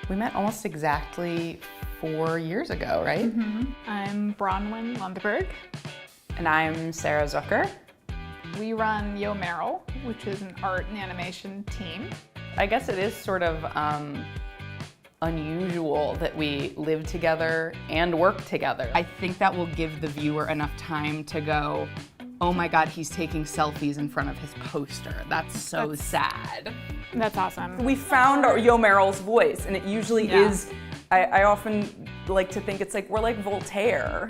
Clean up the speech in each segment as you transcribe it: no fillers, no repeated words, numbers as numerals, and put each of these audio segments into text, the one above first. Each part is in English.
We met almost exactly 4 years ago, right? I'm Bronwyn Lundberg. And I'm Sarah Zucker. We run Yo Meryl, which is an art and animation team. I guess it is sort of unusual that we live together and work together. I think that will give the viewer enough time to go, oh my God, he's taking selfies in front of his poster. That's so sad. That's awesome. We found our Yo Meryl's voice, and it usually is, I often like to think it's like, we're like Voltaire.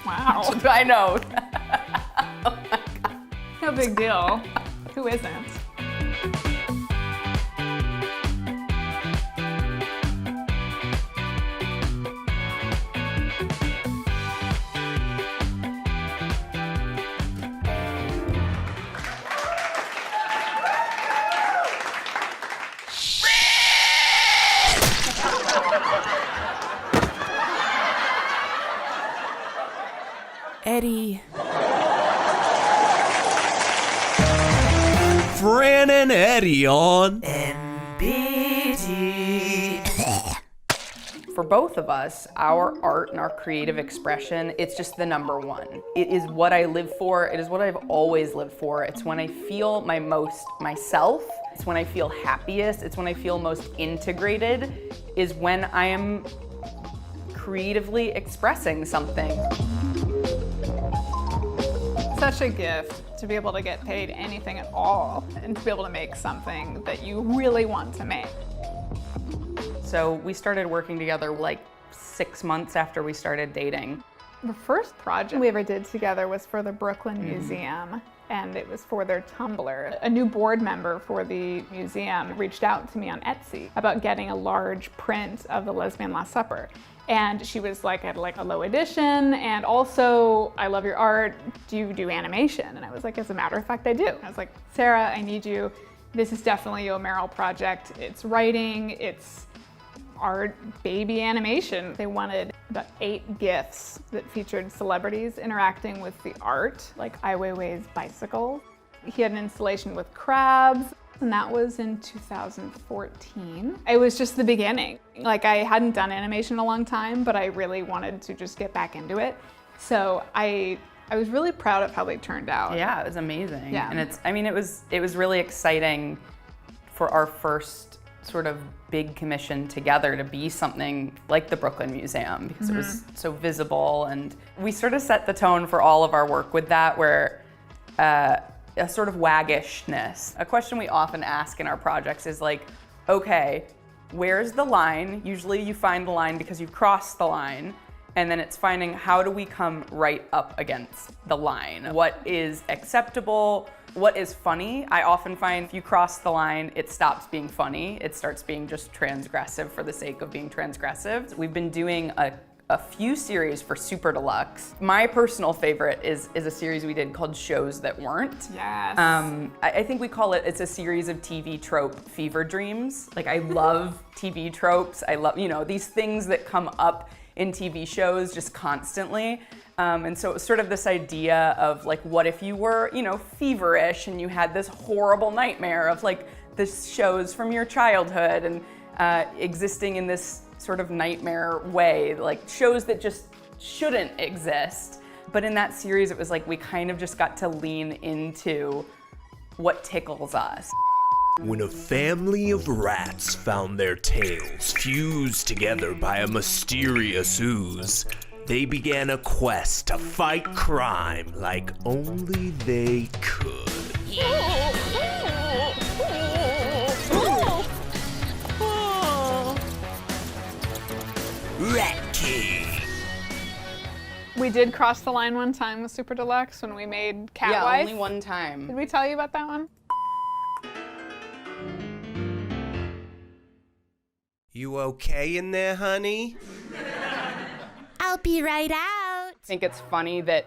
Wow. I know. Oh my God. No big deal. Who isn't? Eddie. Fran and Eddie on NBT. For both of us, our art and our creative expression, it's just the number one. It is what I live for. It is what I've always lived for. It's when I feel my most myself. It's when I feel happiest. It's when I feel most integrated, is when I am creatively expressing something. Such a gift to be able to get paid anything at all and to be able to make something that you really want to make. So we started working together like 6 months after we started dating. The first project we ever did together was for the Brooklyn Museum, and it was for their Tumblr. A new board member for the museum reached out to me on Etsy about getting a large print of the Lesbian Last Supper. And she was like, I'd like a low edition, and also, I love your art. Do you do animation? And I was like, as a matter of fact, I do. I was like, Sarah, I need you. This is definitely a Meryl project. It's writing, it's art, baby animation. They wanted about 8 GIFs that featured celebrities interacting with the art, like Ai Weiwei's bicycle. He had an installation with crabs, and that was in 2014. It was just the beginning. Like, I hadn't done animation in a long time, but I really wanted to just get back into it. So I was really proud of how they turned out. Yeah, it was amazing. Yeah. And it was really exciting for our first sort of big commission together to be something like the Brooklyn Museum, because it was so visible, and we sort of set the tone for all of our work with that, where a sort of waggishness. A question we often ask in our projects is like, okay, where's the line? Usually you find the line because you crossed the line, and then it's finding how do we come right up against the line? What is acceptable? What is funny? I often find if you cross the line, it stops being funny. It starts being just transgressive for the sake of being transgressive. We've been doing a few series for Super Deluxe. My personal favorite is a series we did called Shows That Weren't. Yes. I think we call it's a series of TV trope fever dreams. Like, I love TV tropes. I love, these things that come up in TV shows just constantly. And so it was sort of this idea of like, what if you were, feverish and you had this horrible nightmare of like the shows from your childhood and existing in this sort of nightmare way, like shows that just shouldn't exist. But in that series, it was like we kind of just got to lean into what tickles us. when a family of rats found their tails fused together by a mysterious ooze. They began a quest to fight crime like only they could. Rat King. We did cross the line one time with Super Deluxe when we made Catwife. Yeah, only one time. Did we tell you about that one? You okay in there, honey? I'll be right out. I think it's funny that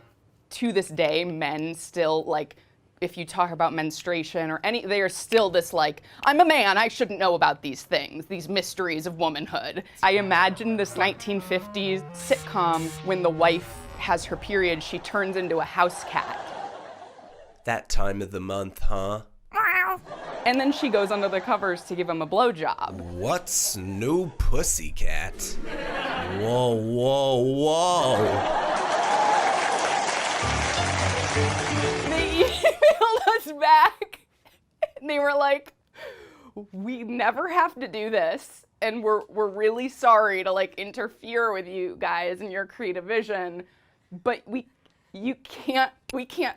to this day, men still, like, if you talk about menstruation or any, they are still this like, I'm a man, I shouldn't know about these things, these mysteries of womanhood. I imagine this 1950s sitcom when the wife has her period, she turns into a house cat. That time of the month, huh? And then she goes under the covers to give him a blowjob. What's new pussycat? Whoa, whoa, whoa. They emailed us back. And they were like, we never have to do this. And we're really sorry to like interfere with you guys and your creative vision. But we can't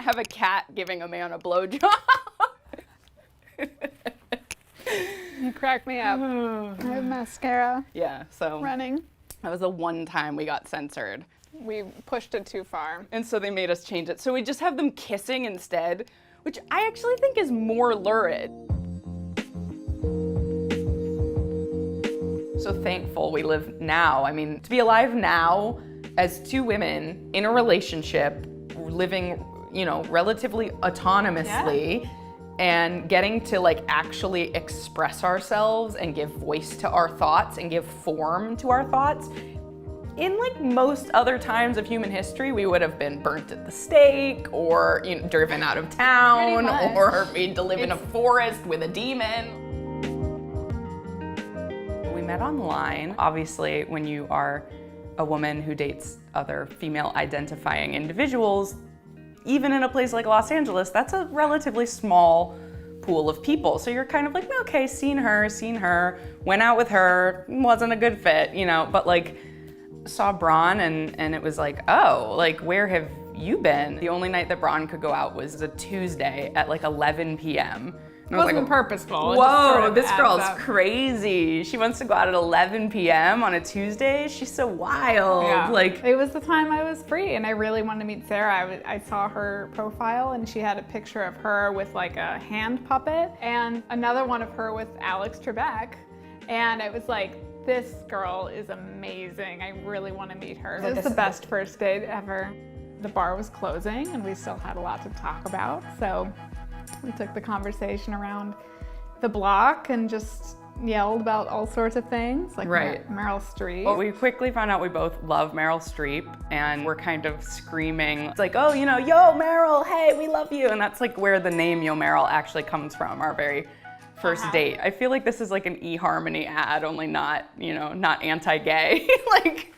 have a cat giving a man a blowjob. You cracked me up. I have mascara Yeah, so running. that was the one time we got censored. We pushed it too far. And so they made us change it. So we just have them kissing instead, which I actually think is more lurid. So thankful we live now. I mean, to be alive now as two women in a relationship, living, you know, relatively autonomously, and getting to like actually express ourselves and give voice to our thoughts and give form to our thoughts. In like most other times of human history, we would have been burnt at the stake or, you know, driven out of town or made to live in a forest with a demon. We met online. Obviously, when you are a woman who dates other female identifying individuals, even in a place like Los Angeles, that's a relatively small pool of people. So you're kind of like, okay, seen her, went out with her, wasn't a good fit, you know, but like saw Braun and it was like, oh, like where have you been? The only night that Braun could go out was a Tuesday at like 11 p.m. It wasn't purposeful. Whoa, this girl's crazy. She wants to go out at 11 p.m. on a Tuesday. She's so wild. Yeah. Like, it was the time I was free and I really wanted to meet Sarah. I saw her profile and she had a picture of her with like a hand puppet and another one of her with Alex Trebek. And it was like, this girl is amazing. I really want to meet her. It was the best first date ever. The bar was closing and we still had a lot to talk about. So we took the conversation around the block and just yelled about all sorts of things, like Meryl Streep. Well, we quickly found out we both love Meryl Streep, and we're kind of screaming. It's like, oh, you know, yo, Meryl, hey, we love you. And that's like where the name Yo Meryl actually comes from, our very first date. I feel like this is like an eHarmony ad, only not, you know, not anti-gay. Like,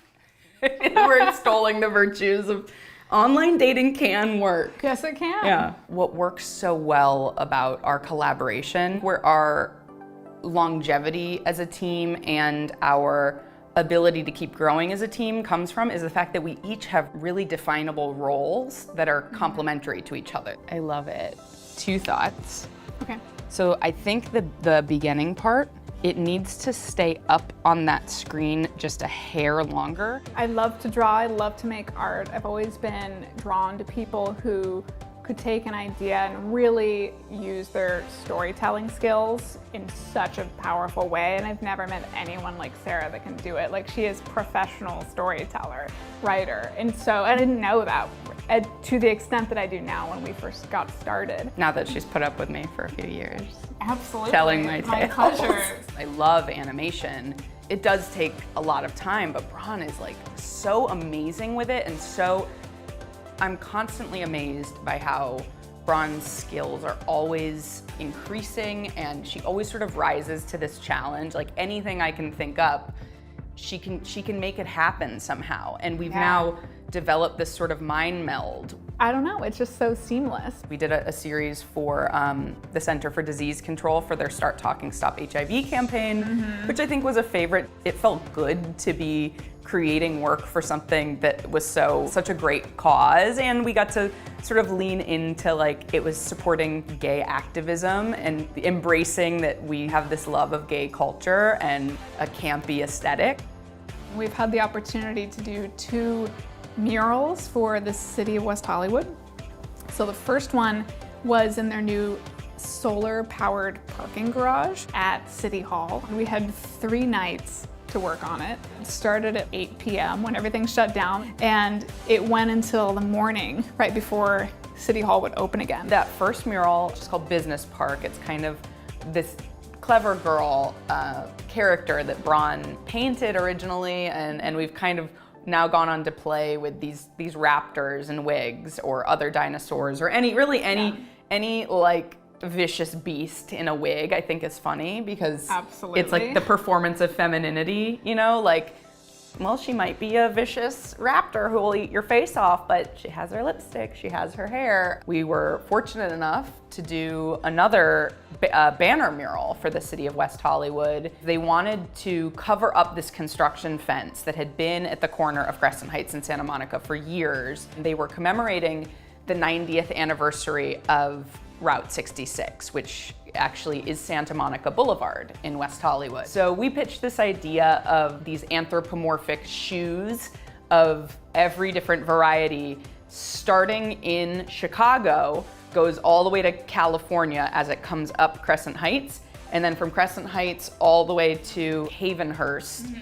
we're extolling the virtues of online dating can work. Yes, it can. Yeah. What works so well about our collaboration, where our longevity as a team and our ability to keep growing as a team comes from, is the fact that we each have really definable roles that are complementary to each other. I love it. 2 thoughts. Okay. So I think the beginning part, it needs to stay up on that screen just a hair longer. I love to draw, I love to make art. I've always been drawn to people who could take an idea and really use their storytelling skills in such a powerful way. And I've never met anyone like Sarah that can do it. Like, she is professional storyteller, writer. And so I didn't know that to the extent that I do now when we first got started. Now that she's put up with me for a few years. Absolutely. Telling my tales. Pleasure. I love animation. It does take a lot of time, but Braun is like so amazing with it, and so I'm constantly amazed by how Braun's skills are always increasing, and she always sort of rises to this challenge. Like, anything I can think up, she can make it happen somehow. And we've now developed this sort of mind meld. I don't know, it's just so seamless. We did a series for the Center for Disease Control for their Start Talking Stop HIV campaign, which I think was a favorite. It felt good to be creating work for something that was such a great cause, and we got to sort of lean into, like, it was supporting gay activism and embracing that we have this love of gay culture and a campy aesthetic. We've had the opportunity to do 2 murals for the city of West Hollywood. So the first one was in their new solar-powered parking garage at City Hall. We had 3 nights to work on it. It started at 8 p.m. when everything shut down, and it went until the morning, right before City Hall would open again. That first mural, which is called Business Park, it's kind of this clever girl character that Braun painted originally, and we've kind of now gone on to play with these raptors and wigs or other dinosaurs or any like vicious beast in a wig, I think is funny because Absolutely. it's like the performance of femininity, you know, like, well, she might be a vicious raptor who will eat your face off, but she has her lipstick, she has her hair. We were fortunate enough to do another banner mural for the city of West Hollywood. They wanted to cover up this construction fence that had been at the corner of Crescent Heights and Santa Monica for years. They were commemorating the 90th anniversary of Route 66, which actually is Santa Monica Boulevard in West Hollywood. So we pitched this idea of these anthropomorphic shoes of every different variety, starting in Chicago, goes all the way to California as it comes up Crescent Heights, and then from Crescent Heights all the way to Havenhurst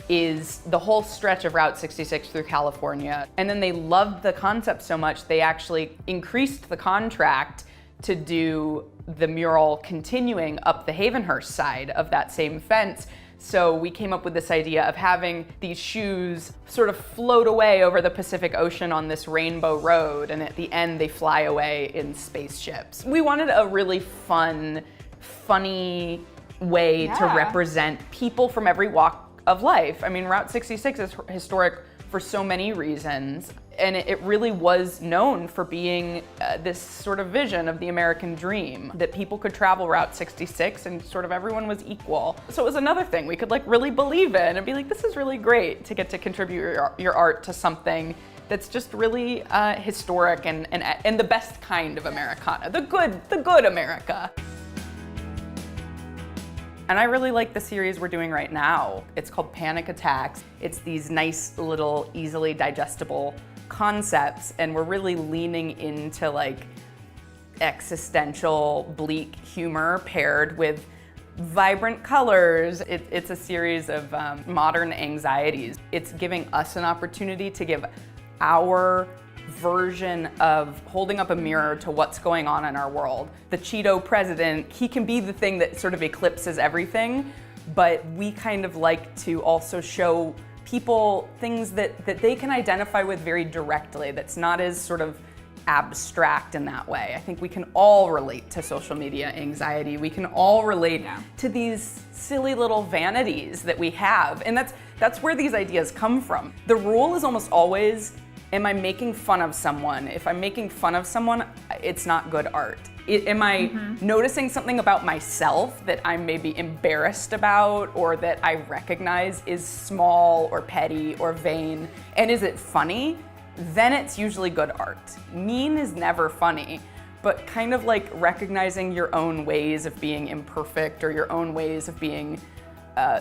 is the whole stretch of Route 66 through California. And then they loved the concept so much, they actually increased the contract to do the mural continuing up the Havenhurst side of that same fence. So we came up with this idea of having these shoes sort of float away over the Pacific Ocean on this rainbow road, and at the end they fly away in spaceships. We wanted a really fun, funny way to represent people from every walk of life. I mean, Route 66 is historic for so many reasons, and it really was known for being this sort of vision of the American dream, that people could travel Route 66 and sort of everyone was equal. So it was another thing we could like really believe in and be like, this is really great to get to contribute your art to something that's just really historic and the best kind of Americana, the good America. And I really like the series we're doing right now. It's called Panic Attacks. It's these nice little easily digestible concepts, and we're really leaning into like existential bleak humor paired with vibrant colors. It's a series of modern anxieties. It's giving us an opportunity to give our version of holding up a mirror to what's going on in our world. The Cheeto president, he can be the thing that sort of eclipses everything, but we kind of like to also show people things that they can identify with very directly, that's not as sort of abstract in that way. I think we can all relate to social media anxiety. We can all relate to these silly little vanities that we have, and that's where these ideas come from. The rule is almost always, am I making fun of someone? If I'm making fun of someone, it's not good art. Am I noticing something about myself that I'm maybe embarrassed about or that I recognize is small or petty or vain? And is it funny? Then it's usually good art. Mean is never funny, but kind of like recognizing your own ways of being imperfect or your own ways of being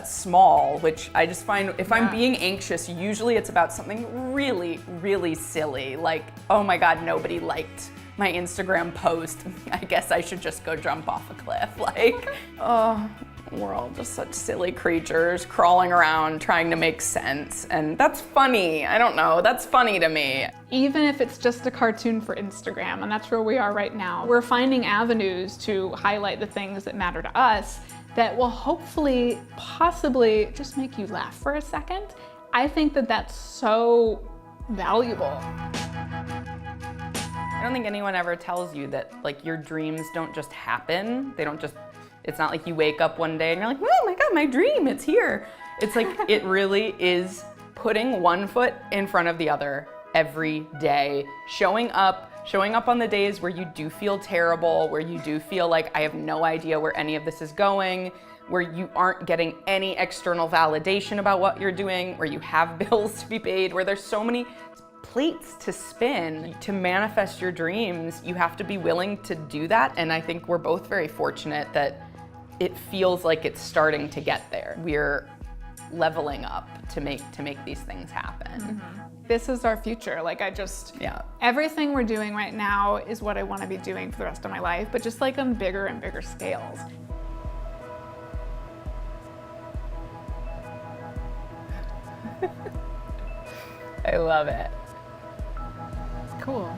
small, which I just find if I'm being anxious, usually it's about something really, really silly. Like, oh my God, nobody liked my Instagram post. I guess I should just go jump off a cliff. Like, oh, we're all just such silly creatures crawling around trying to make sense. And that's funny. I don't know, that's funny to me. Even if it's just a cartoon for Instagram, and that's where we are right now, we're finding avenues to highlight the things that matter to us that will hopefully, possibly just make you laugh for a second. I think that that's so valuable. I don't think anyone ever tells you that like your dreams don't just happen. They don't just, it's not like you wake up one day and you're like, oh my God, my dream, it's here. It's like, it really is putting one foot in front of the other every day, showing up on the days where you do feel terrible, where you do feel like I have no idea where any of this is going, where you aren't getting any external validation about what you're doing, where you have bills to be paid, where there's so many plates to spin. To manifest your dreams, you have to be willing to do that, and I think we're both very fortunate that it feels like it's starting to get there. We're leveling up to make these things happen. This is our future. Like everything we're doing right now is what I want to be doing for the rest of my life, but just like on bigger and bigger scales. I love it. Cool.